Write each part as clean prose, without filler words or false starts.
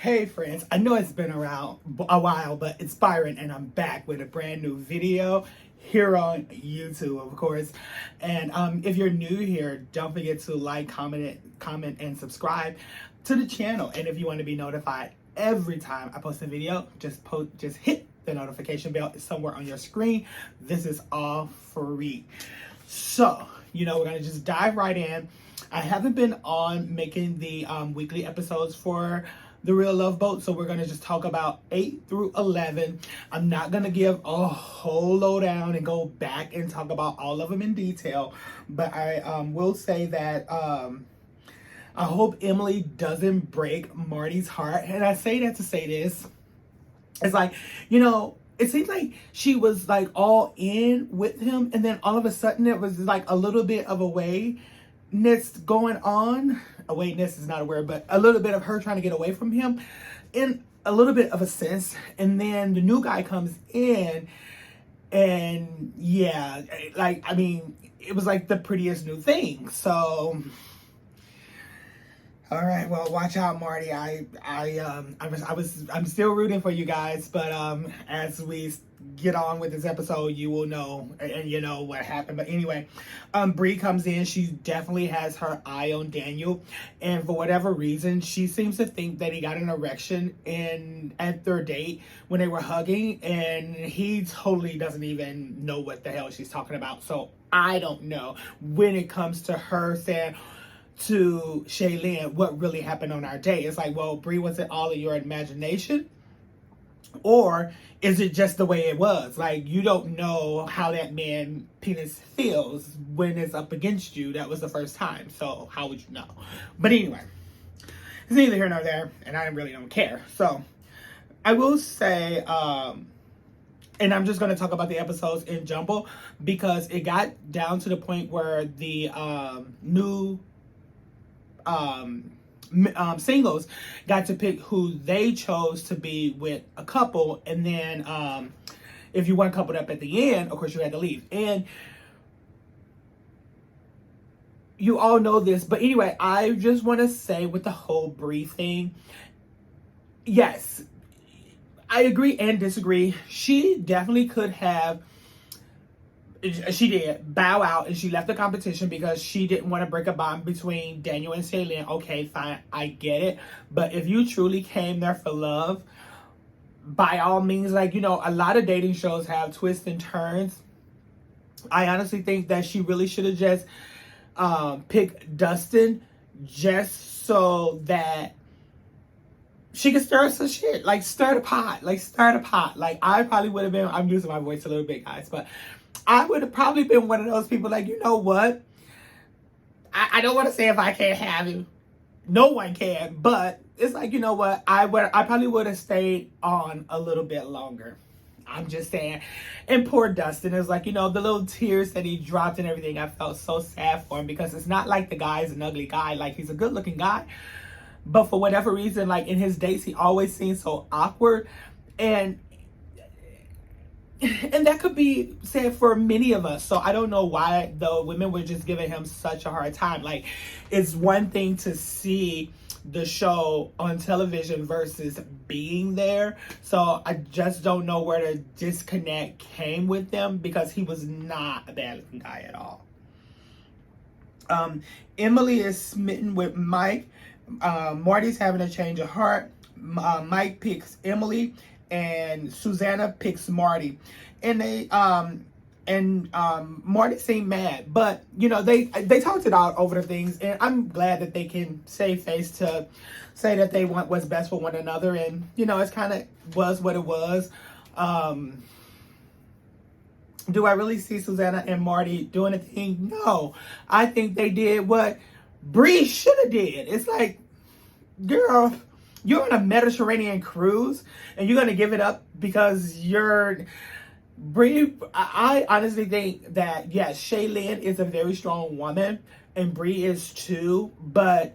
Hey friends, I know it's been around a while, but it's Byron and I'm back with a brand new video here on YouTube, of course. And if you're new here, don't forget to like, comment, and subscribe to the channel. And if you want to be notified every time I post a video, just hit the notification bell. It's somewhere on your screen. This is all free. So, we're gonna just dive right in. I haven't been on making the weekly episodes for The Real Love Boat, so we're gonna just talk about 8 through 11. I'm not gonna give a whole lowdown and go back and talk about all of them in detail, but I will say that I hope Emily doesn't break Marty's heart. And I say that to say this. It's like, it seems like she was like all in with him, and then all of a sudden it was like a little bit of a wayness going on. A wayness is not a word, but a little bit of her trying to get away from him in a little bit of a sense. And then the new guy comes in, and yeah, it was like the prettiest new thing. So all right, well, watch out, Marty. I'm still rooting for you guys, but as we get on with this episode, you will know, and you know what happened. But anyway, Bree comes in. She definitely has her eye on Daniel, and for whatever reason, she seems to think that he got an erection at their date when they were hugging, and he totally doesn't even know what the hell she's talking about. So I don't know when it comes to her saying to Shaylin what really happened on our date. It's like, well, Bree, was it all of your imagination? Or is it just the way it was? Like, you don't know how that man penis feels when it's up against you. That was the first time. So how would you know? But anyway, it's neither here nor there, and I really don't care. So I will say, and I'm just going to talk about the episodes in jumble, because it got down to the point where the new singles got to pick who they chose to be with a couple, and then if you weren't coupled up at the end, of course you had to leave. And you all know this, but anyway, I just want to say with the whole Bree thing, yes, I agree and disagree. She definitely could have, she did bow out, and she left the competition because she didn't want to break a bond between Daniel and Shaylin. Okay, fine, I get it. But if you truly came there for love, by all means, like, a lot of dating shows have twists and turns. I honestly think that she really should have just picked Dustin just so that she could stir some shit. Like, stir the pot. Like, I probably would have been, I'm losing my voice a little bit, guys, but I would have probably been one of those people like, you know what? I don't want to say if I can't have him. No one can. But it's like, you know what? I probably would have stayed on a little bit longer. I'm just saying. And poor Dustin is like, the little tears that he dropped and everything. I felt so sad for him, because it's not like the guy is an ugly guy. Like, he's a good looking guy. But for whatever reason, like, in his dates, he always seems so awkward. And that could be said for many of us. So I don't know why the women were just giving him such a hard time. Like, it's one thing to see the show on television versus being there. So I just don't know where the disconnect came with them, because he was not a bad looking guy at all. Emily is smitten with Mike. Marty's having a change of heart. Mike picks Emily, and Susanna picks Marty, and Marty seemed mad, but they talked it out over the things, and I'm glad that they can save face to say that they want what's best for one another, and it's kind of was what it was. Do I really see Susanna and Marty doing a thing? No, I think they did what Bree should have did. It's like, girl, you're on a Mediterranean cruise, and you're going to give it up because you're Bree. I honestly think that, yes, Shaylin is a very strong woman, and Bree is too, but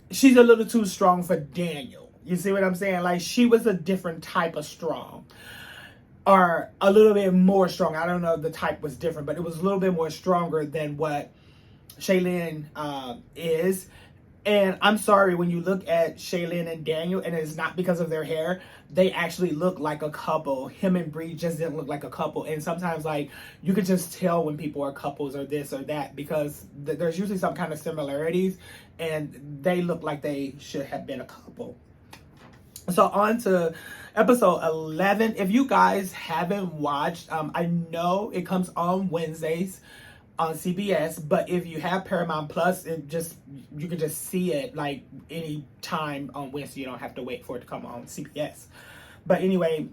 she's a little too strong for Daniel. You see what I'm saying? Like, she was a different type of strong, or a little bit more strong. I don't know if the type was different, but it was a little bit more stronger than what Shaylin is. And I'm sorry, when you look at Shaylin and Daniel, and it's not because of their hair, they actually look like a couple. Him and Bree just didn't look like a couple. And sometimes, like, you could just tell when people are couples or this or that because there's usually some kind of similarities, and they look like they should have been a couple. So on to episode 11. If you guys haven't watched, I know it comes on Wednesdays on CBS, but if you have Paramount Plus, you can just see it like any time on Wednesday. You don't have to wait for it to come on CBS. But anyway,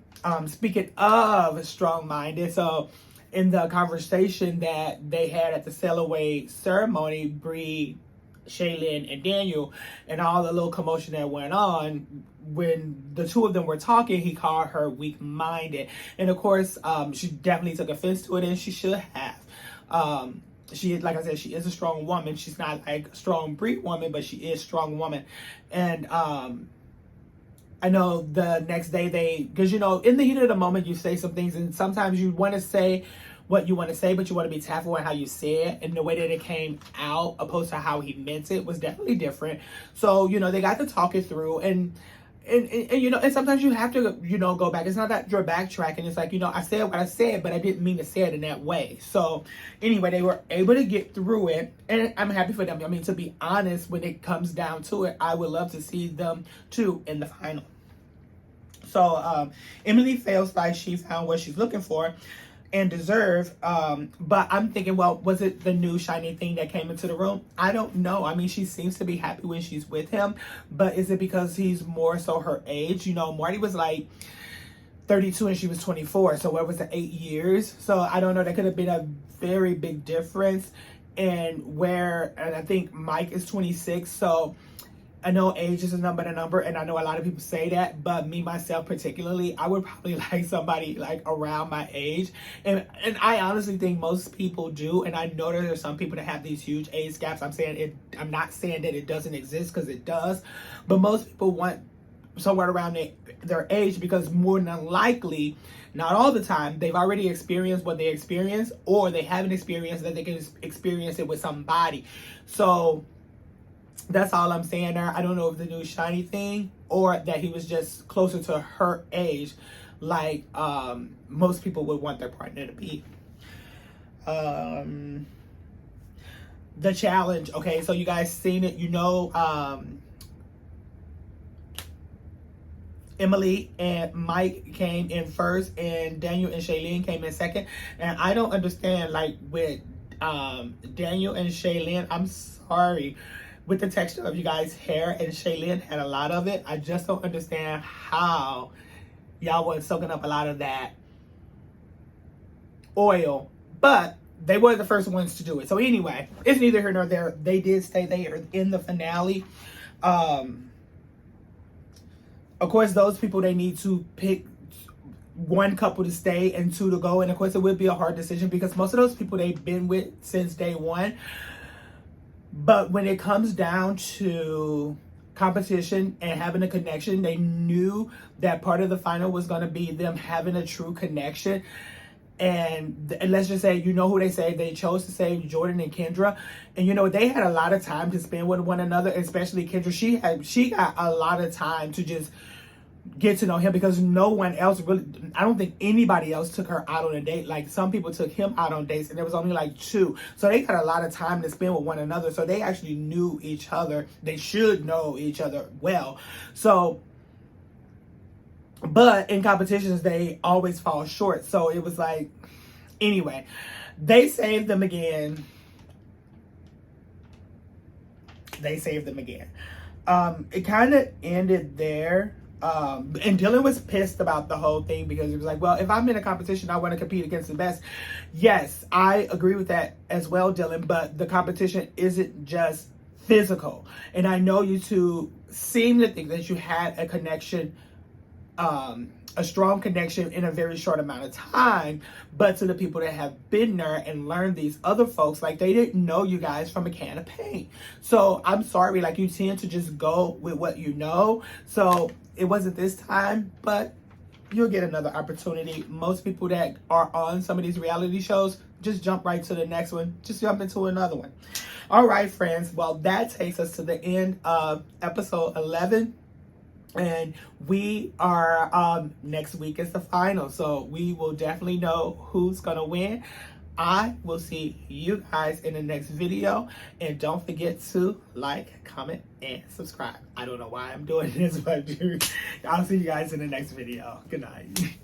speaking of strong-minded, so in the conversation that they had at the sail away ceremony, Bree, Shaylin, and Daniel, and all the little commotion that went on, when the two of them were talking, he called her weak-minded. And of course, she definitely took offense to it, and she should have. She, like I said, she is a strong woman. She's not like a strong Bree woman, but she is a strong woman. And I know the next day because you know, in the heat of the moment, you say some things, and sometimes you want to say what you want to say, but you want to be tactful in how you say it, and the way that it came out, opposed to how he meant it, was definitely different. So you know, they got to talk it through, and you know, and sometimes you have to, you know, go back. It's not that you're backtracking. It's like, you know, I said what I said, but I didn't mean to say it in that way. So anyway, they were able to get through it, and I'm happy for them. I mean, to be honest, when it comes down to it, I would love to see them too in the final. So Emily feels like she found what she's looking for and deserve, but I'm thinking, well, was it the new shiny thing that came into the room? I don't know. I mean, she seems to be happy when she's with him, but is it because he's more so her age? You know, Marty was like 32 and she was 24, so what was it, 8 years? So I don't know, that could have been a very big difference. And I think Mike is 26, so I know age is a number, and I know a lot of people say that, but me, myself particularly, I would probably like somebody like around my age. And I honestly think most people do, and I know that there's some people that have these huge age gaps. I'm not saying that it doesn't exist, because it does, but most people want somewhere around their age, because more than likely, not all the time, they've already experienced what they experienced, or they haven't experienced that they can experience it with somebody. So that's all I'm saying there. I don't know if the new shiny thing, or that he was just closer to her age, like most people would want their partner to be. The challenge. Okay, so you guys seen it. You know, Emily and Mike came in first, and Daniel and Shaylin came in second. And I don't understand, like, with Daniel and Shaylin, I'm sorry, with the texture of you guys' hair, and Shaylin had a lot of it. I just don't understand how y'all weren't soaking up a lot of that oil, but they were the first ones to do it. So anyway, it's neither here nor there. They did stay there in the finale. Of course, those people, they need to pick one couple to stay and two to go. And of course, it would be a hard decision, because most of those people they've been with since day one. But when it comes down to competition and having a connection, they knew that part of the final was going to be them having a true connection. And let's just say, you know who they say they chose to save, Jordan and Kendra. And you know, they had a lot of time to spend with one another, especially Kendra. She got a lot of time to just get to know him, because no one else really, I don't think anybody else took her out on a date. Like, some people took him out on dates, and there was only like 2. So they got a lot of time to spend with one another. So they actually knew each other. They should know each other well. So, but in competitions, they always fall short. So it was like, anyway, they saved them again. It kind of ended there. And Dylan was pissed about the whole thing, because he was like, well, if I'm in a competition, I want to compete against the best. Yes, I agree with that as well, Dylan, but the competition isn't just physical. And I know you two seem to think that you had a connection, a strong connection in a very short amount of time, but to the people that have been there and learned these other folks, like, they didn't know you guys from a can of paint. So I'm sorry, like, you tend to just go with what you know. So it wasn't this time, but you'll get another opportunity. Most people that are on some of these reality shows just jump right to the next one. Just jump into another one. All right, friends. Well, that takes us to the end of episode 11. And we are, next week is the final. So we will definitely know who's going to win. I will see you guys in the next video. And don't forget to like, comment, and subscribe. I don't know why I'm doing this, but I'll see you guys in the next video. Good night.